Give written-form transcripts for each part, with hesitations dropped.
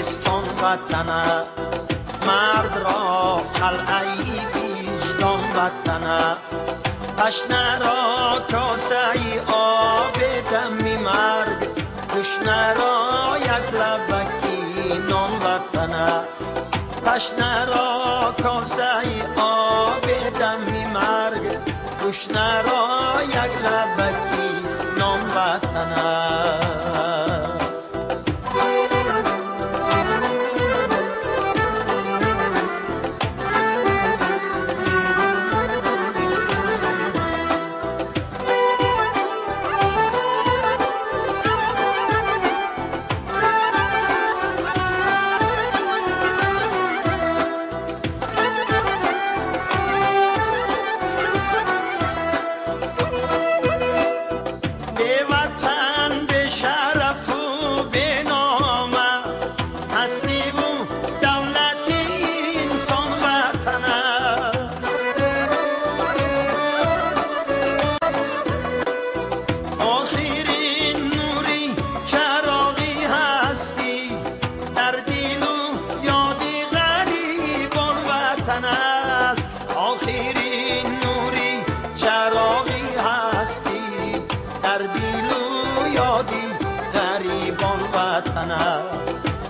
پیستان وطن است، مرد را قلعه‌ای وجدان وطن است. تشنه را کاسه ای آب دمی مرگ، تشنه را یک لبکی نان وطن است. تشنه را کاسه ای آب دمی مرگ، تشنه را یک لبکی نان وطن است.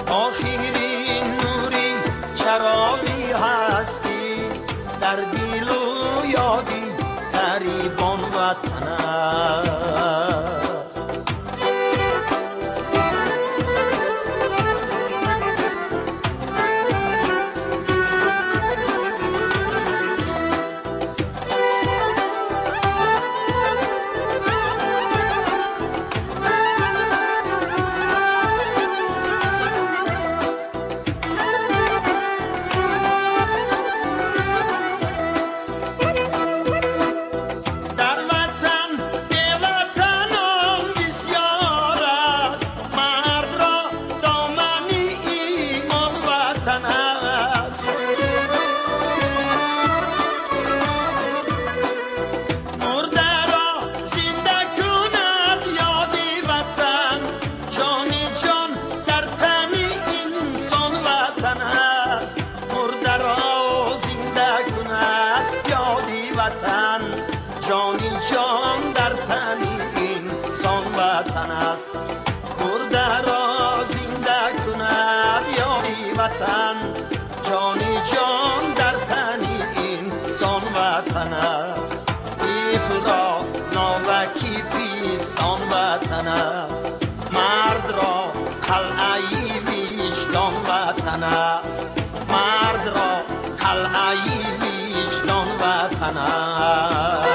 آخرین نوری چراغی هستی، در دل و یادی غریبان وطن است. جانی جان در تن انسان وطن است، مرده را زنده کند یاری وطن. جانی جان در تن انسان وطن است، طفل را ناوکی پیستان وطن است، مرد را قلعه‌ای وجدان وطن است، مرد را قلعه‌ای وجدان وطن است.